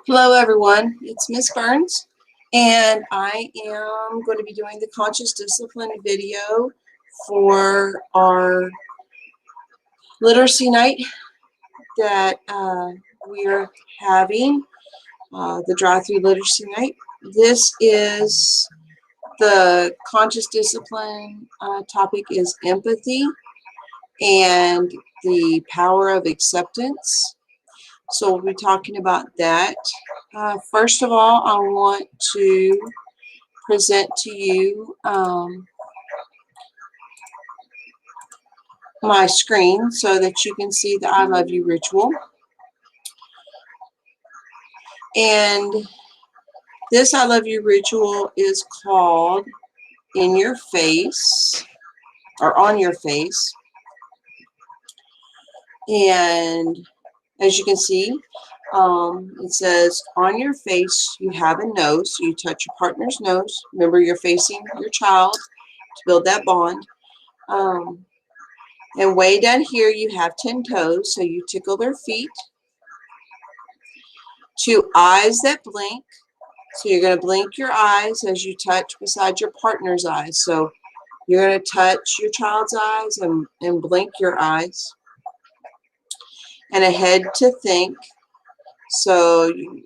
Hello everyone, it's Miss Burns and I am going to be doing the conscious discipline video for our literacy night that we're having, the drive-through literacy night. This is the conscious discipline topic is empathy and the power of acceptance. So we'll be talking about that. First of all, I want to present to you my screen so that you can see the I love you ritual. And this I love you ritual is called In Your Face or On Your Face. And as you can see, it says on your face you have a nose, so you touch your partner's nose. Remember, you're facing your child to build that bond. And way down here you have 10 toes, so you tickle their feet. 2 eyes that blink, so you're going to blink your eyes as you touch beside your partner's eyes. So you're going to touch your child's eyes and blink your eyes. And a head to think, so you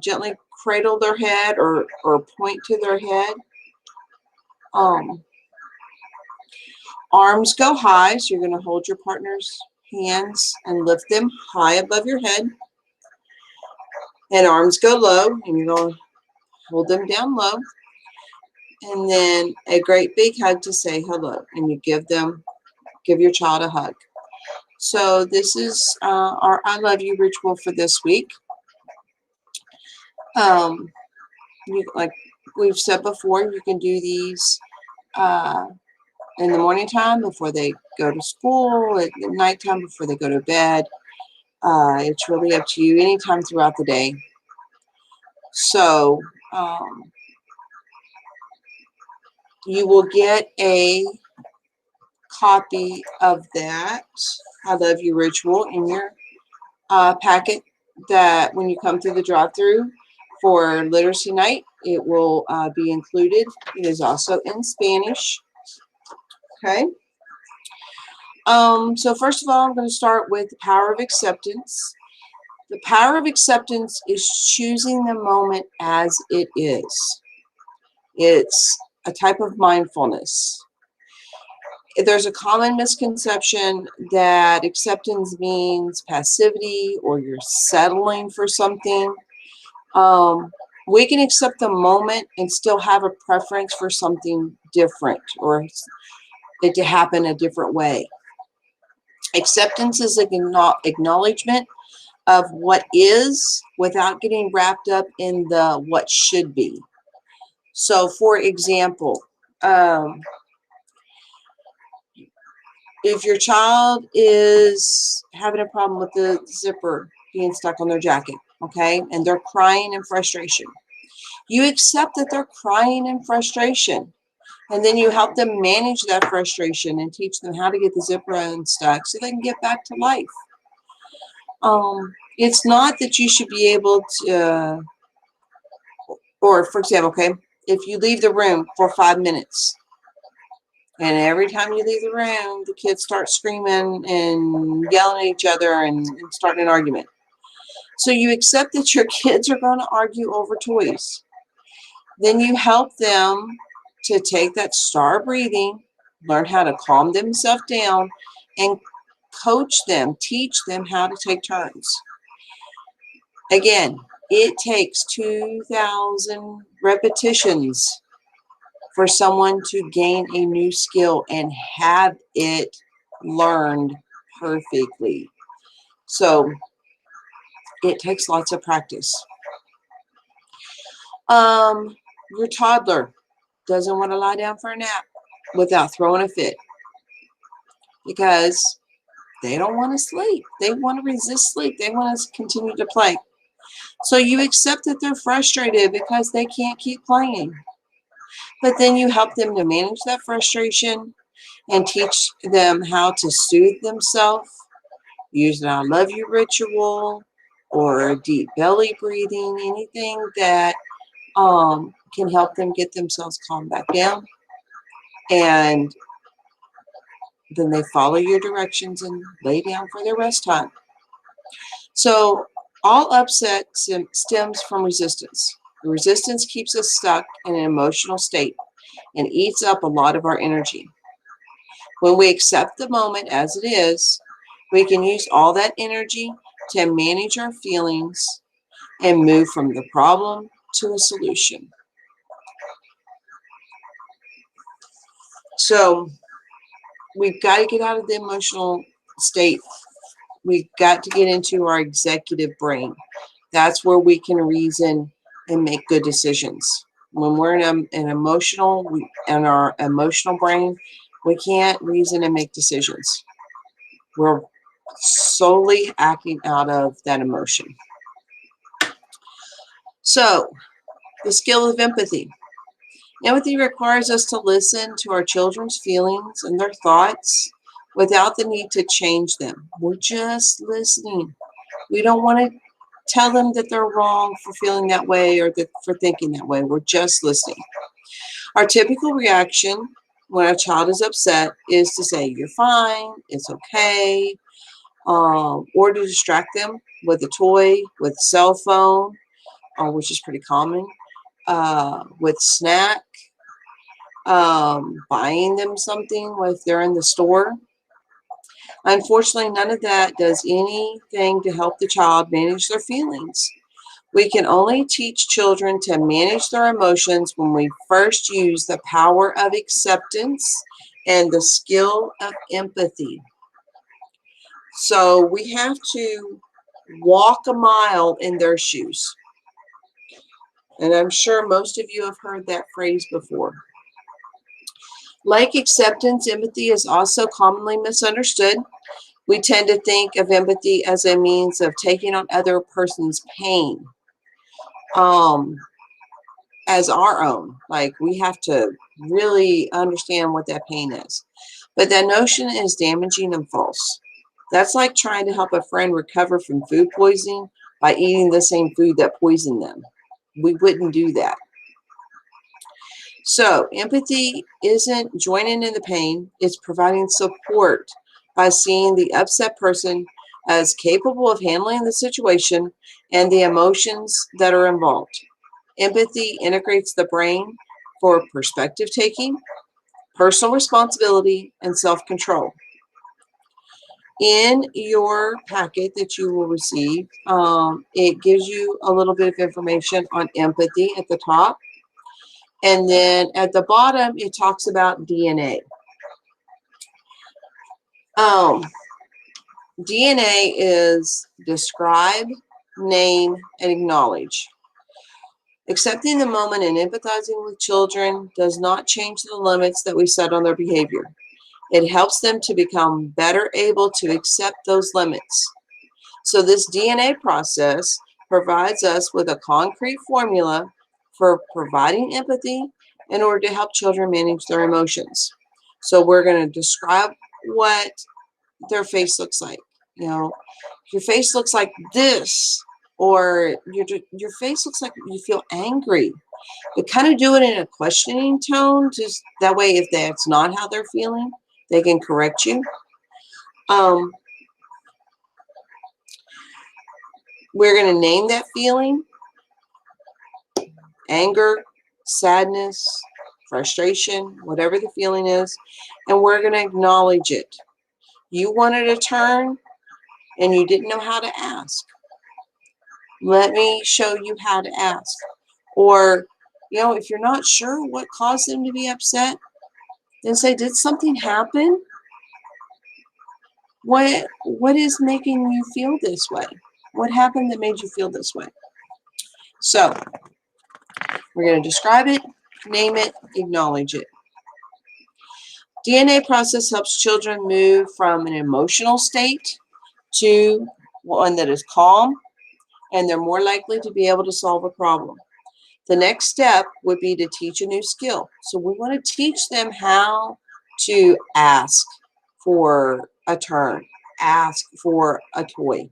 gently cradle their head or point to their head. Arms go high, so you're going to hold your partner's hands and lift them high above your head. And arms go low, and you're going to hold them down low. And then a great big hug to say hello, and you give your child a hug. So this is our I love you ritual for this week. Like we've said before, you can do these in the morning time before they go to school, at nighttime before they go to bed. It's really up to you anytime throughout the day. So you will get a copy of that I love you ritual in your packet that when you come through the drive-through for literacy night, it will be included. It is also in Spanish. Okay. So first of all, I'm going to start with the power of acceptance. The power of acceptance is choosing the moment as it is. It's a type of mindfulness. There's a common misconception that acceptance means passivity or you're settling for something. We can accept the moment and still have a preference for something different or it to happen a different way. Acceptance is an acknowledgement of what is without getting wrapped up in the what should be. So, for example, if your child is having a problem with the zipper being stuck on their jacket, okay, and they're crying in frustration, you accept that they're crying in frustration. And then you help them manage that frustration and teach them how to get the zipper unstuck so they can get back to life. It's not that you should be able to, or for example, okay, if you leave the room for 5 minutes, and every time you leave the room, the kids start screaming and yelling at each other and starting an argument. So you accept that your kids are going to argue over toys. Then you help them to take that star breathing, learn how to calm themselves down, and coach them, teach them how to take turns. Again, it takes 2,000 repetitions for someone to gain a new skill and have it learned perfectly. So it takes lots of practice. Your toddler doesn't want to lie down for a nap without throwing a fit because they don't want to sleep. They want to resist sleep. They want to continue to play. So you accept that they're frustrated because they can't keep playing. But then you help them to manage that frustration and teach them how to soothe themselves, use an I love you ritual, or deep belly breathing, anything that can help them get themselves calmed back down. And then they follow your directions and lay down for their rest time. So all upset stems from resistance. The resistance keeps us stuck in an emotional state and eats up a lot of our energy. When we accept the moment as it is, we can use all that energy to manage our feelings and move from the problem to a solution. So we've got to get out of the emotional state. We've got to get into our executive brain. That's where we can reason and make good decisions. When we're in in our emotional brain, we can't reason and make decisions. We're solely acting out of that emotion. So, the skill of empathy. Empathy requires us to listen to our children's feelings and their thoughts without the need to change them. We're just listening. We don't want to tell them that they're wrong for feeling that way or for thinking that way. We're just listening. Our typical reaction when a child is upset is to say, "You're fine, it's okay," or to distract them with a toy, with a cell phone, which is pretty common, with snack, buying them something if they're in the store. Unfortunately, none of that does anything to help the child manage their feelings. We can only teach children to manage their emotions when we first use the power of acceptance and the skill of empathy. So we have to walk a mile in their shoes. And I'm sure most of you have heard that phrase before. Like acceptance, empathy is also commonly misunderstood. We tend to think of empathy as a means of taking on other person's pain as our own. Like we have to really understand what that pain is. But that notion is damaging and false. That's like trying to help a friend recover from food poisoning by eating the same food that poisoned them. We wouldn't do that. So, empathy isn't joining in the pain, it's providing support by seeing the upset person as capable of handling the situation and the emotions that are involved. Empathy integrates the brain for perspective taking, personal responsibility, and self control. In your packet that you will receive, it gives you a little bit of information on empathy at the top. And then at the bottom, it talks about DNA. DNA is describe, name, and acknowledge. Accepting the moment and empathizing with children does not change the limits that we set on their behavior. It helps them to become better able to accept those limits. So this DNA process provides us with a concrete formula for providing empathy in order to help children manage their emotions. So we're going to describe what their face looks like. You know, your face looks like this, or your face looks like you feel angry. But kind of do it in a questioning tone, just that way if that's not how they're feeling, they can correct you. We're going to name that feeling: anger, sadness, frustration, whatever the feeling is, and we're going to acknowledge it. You wanted a turn and you didn't know how to ask. Let me show you how to ask. Or, if you're not sure what caused them to be upset, then say, did something happen? What is making you feel this way? What happened that made you feel this way? So, we're going to describe it, name it, acknowledge it. DNA process helps children move from an emotional state to one that is calm, and they're more likely to be able to solve a problem. The next step would be to teach a new skill. So we want to teach them how to ask for a turn, ask for a toy.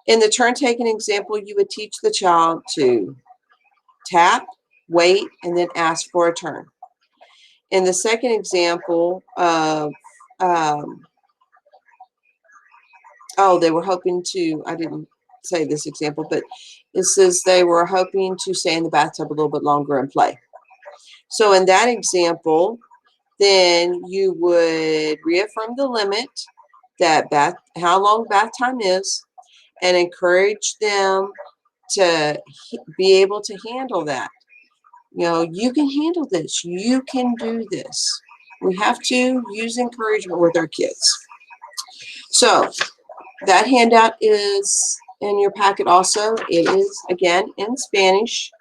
In the turn-taking example, you would teach the child to tap, wait, and then ask for a turn. In the second example of, they were hoping to, I didn't say this example, but it says they were hoping to stay in the bathtub a little bit longer and play. So in that example, then you would reaffirm the limit that how long bath time is, and encourage them to be able to handle that. You know, you can handle this. You can do this. We have to use encouragement with our kids. So that handout is in your packet also. It is, again, in Spanish.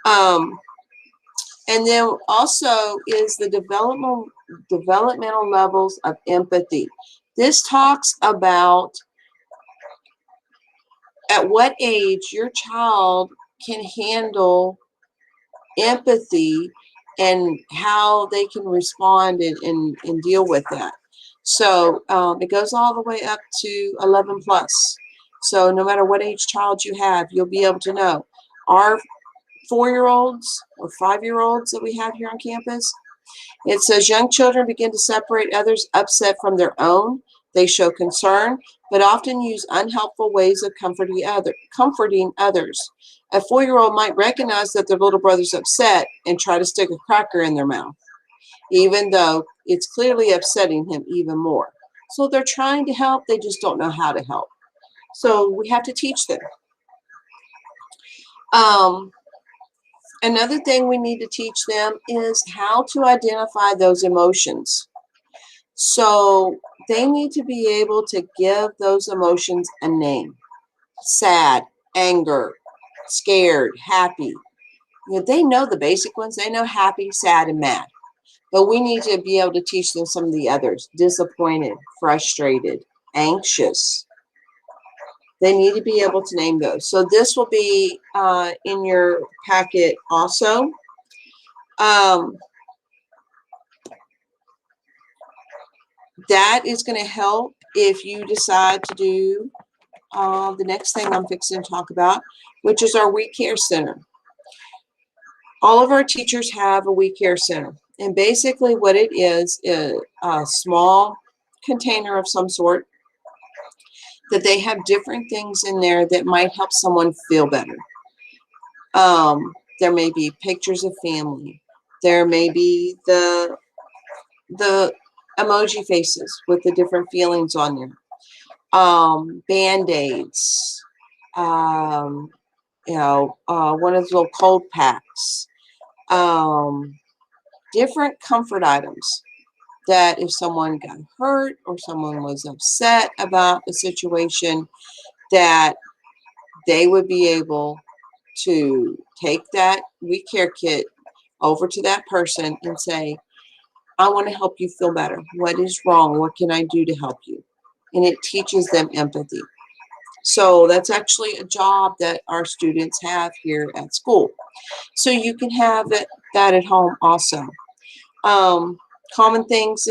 And then also is the developmental levels of empathy. This talks about at what age your child can handle empathy and how they can respond and deal with that. So it goes all the way up to 11 plus. So no matter what age child you have, you'll be able to know. Our 4-year-olds or 5-year-olds that we have here on campus, it says young children begin to separate others upset from their own. They show concern, but often use unhelpful ways of comforting others. A 4-year-old might recognize that their little brother's upset and try to stick a cracker in their mouth, even though it's clearly upsetting him even more. So they're trying to help, they just don't know how to help. So we have to teach them. Another thing we need to teach them is how to identify those emotions. So they need to be able to give those emotions a name. Sad, anger, scared, happy. You know, they know the basic ones. They know happy, sad, and mad. But we need to be able to teach them some of the others. Disappointed, frustrated, anxious. They need to be able to name those. So this will be in your packet also. That is going to help if you decide to do the next thing I'm fixing to talk about, which is our We Care Center. All of our teachers have a We Care Center. And basically what it is a small container of some sort that they have different things in there that might help someone feel better. There may be pictures of family. There may be the emoji faces with the different feelings on there. Band-aids. One of those little cold packs. Different comfort items that if someone got hurt or someone was upset about a situation, that they would be able to take that We Care kit over to that person and say, I want to help you feel better. What is wrong? What can I do to help you? And it teaches them empathy. So that's actually a job that our students have here at school. So you can have that at home also. Common things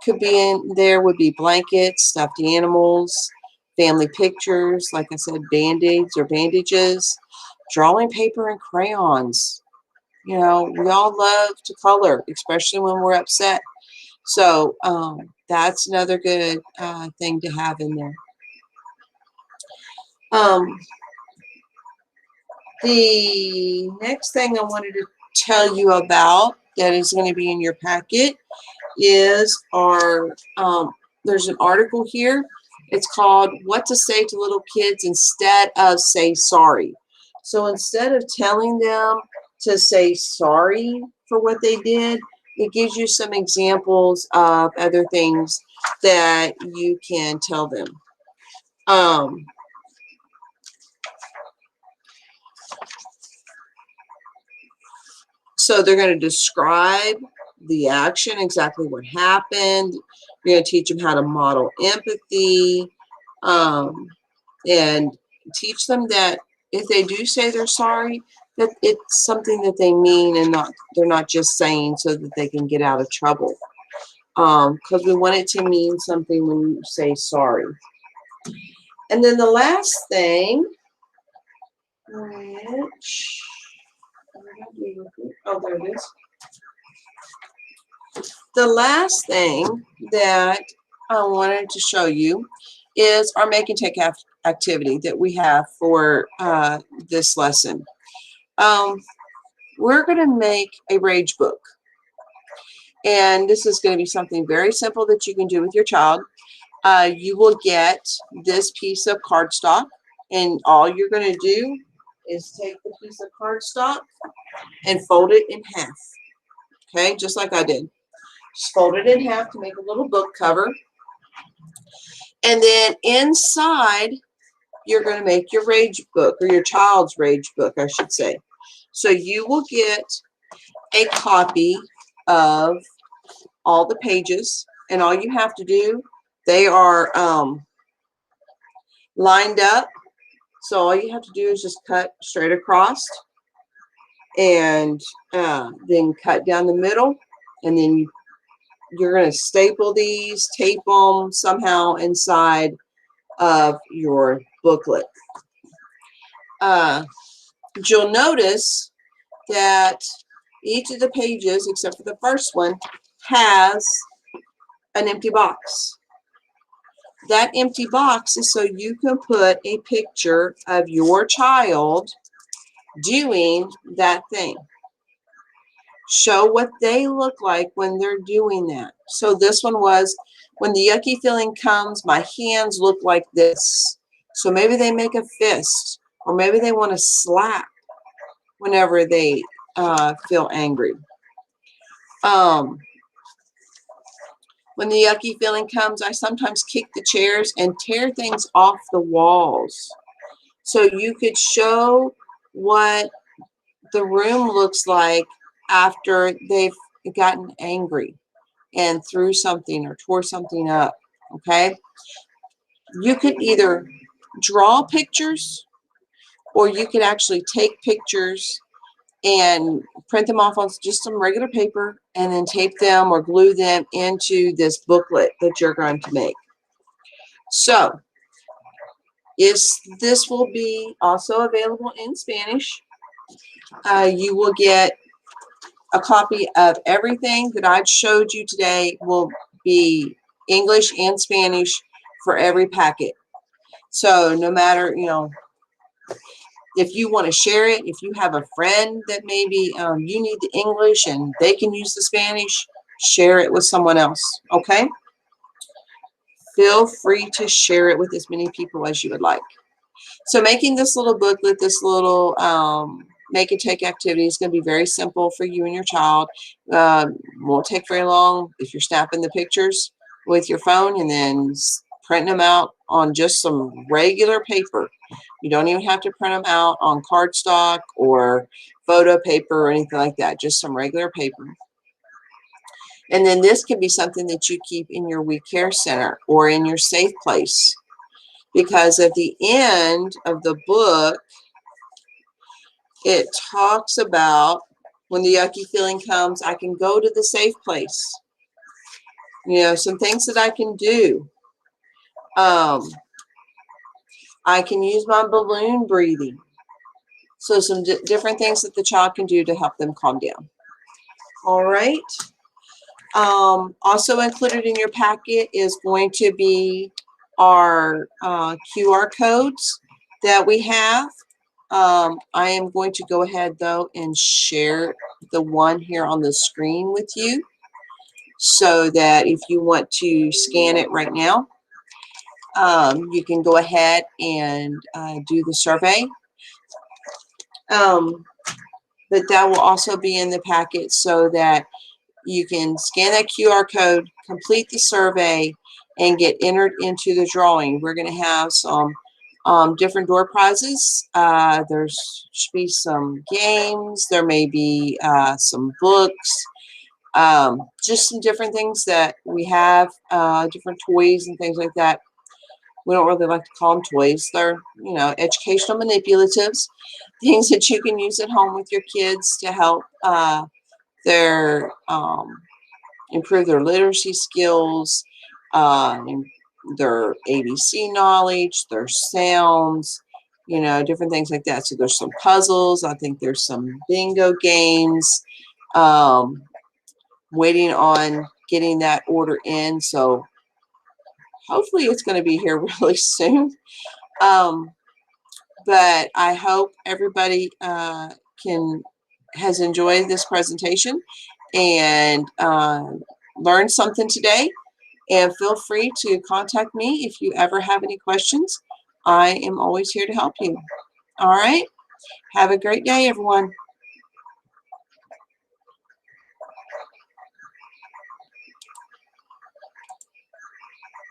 could be in there would be blankets, stuffed animals, family pictures, like I said, band-aids or bandages, drawing paper and crayons. You know, we all love to color, especially when we're upset. So that's another good thing to have in there. The next thing I wanted to tell you about that is going to be in your packet is there's an article here. It's called What to Say to Little Kids Instead of Say Sorry. So instead of telling them to say sorry for what they did, it gives you some examples of other things that you can tell them. So they're going to describe the action, exactly what happened. You're going to teach them how to model empathy, and teach them that if they do say they're sorry, that it's something that they mean and they're not just saying so that they can get out of trouble. Because we want it to mean something when you say sorry. And then the last thing, which, oh, there it is. The last thing that I wanted to show you is our make and take activity that we have for this lesson. We're going to make a rage book. And this is going to be something very simple that you can do with your child. You will get this piece of cardstock, and all you're going to do is take the piece of cardstock and fold it in half. Okay, just like I did. Just fold it in half to make a little book cover. And then inside, you're going to make your rage book, or your child's rage book, I should say. So you will get a copy of all the pages, and all you have to do, they are lined up. So all you have to do is just cut straight across, and then cut down the middle, and then you're going to staple these, tape them somehow inside of your booklet. You'll notice that each of the pages, except for the first one, has an empty box. That empty box is so you can put a picture of your child doing that thing. Show what they look like when they're doing that. So this one was, when the yucky feeling comes, my hands look like this. So maybe they make a fist, or maybe they want to slap whenever they feel angry. When the yucky feeling comes, I sometimes kick the chairs and tear things off the walls. So you could show what the room looks like after they've gotten angry and threw something or tore something up. Okay, you could either draw pictures, or you could actually take pictures and print them off on just some regular paper, and then tape them or glue them into this booklet that you're going to make. So this will be also available in Spanish. You will get a copy of everything that I've showed you today. Will be English and Spanish for every packet. So no matter, if you want to share it, if you have a friend that maybe you need the English and they can use the Spanish, share it with someone else, okay? Feel free to share it with as many people as you would like. So making this little booklet, this little make and take activity is going to be very simple for you and your child. Won't take very long if you're snapping the pictures with your phone and then printing them out on just some regular paper. You don't even have to print them out on cardstock or photo paper or anything like that, just some regular paper. And then this can be something that you keep in your We Care Center or in your safe place, because at the end of the book, it talks about when the yucky feeling comes, I can go to the safe place. Some things that I can do. I can use my balloon breathing. So some different things that the child can do to help them calm down. All right. Also included in your packet is going to be our QR codes that we have. I am going to go ahead, though, and share the one here on the screen with you, so that if you want to scan it right now, you can go ahead and do the survey. But that will also be in the packet, so that you can scan that QR code, complete the survey, and get entered into the drawing. We're going to have some different door prizes. There should be some games. There may be some books. Just some different things that we have, different toys and things like that. We don't really like to call them toys. They're, educational manipulatives, things that you can use at home with your kids to help their improve their literacy skills, their ABC knowledge, their sounds, you know, different things like that. So there's some puzzles. I think there's some bingo games. Waiting on getting that order in. So hopefully it's going to be here really soon. But I hope everybody has enjoyed this presentation and learned something today. And feel free to contact me if you ever have any questions. I am always here to help you. All right. Have a great day, everyone.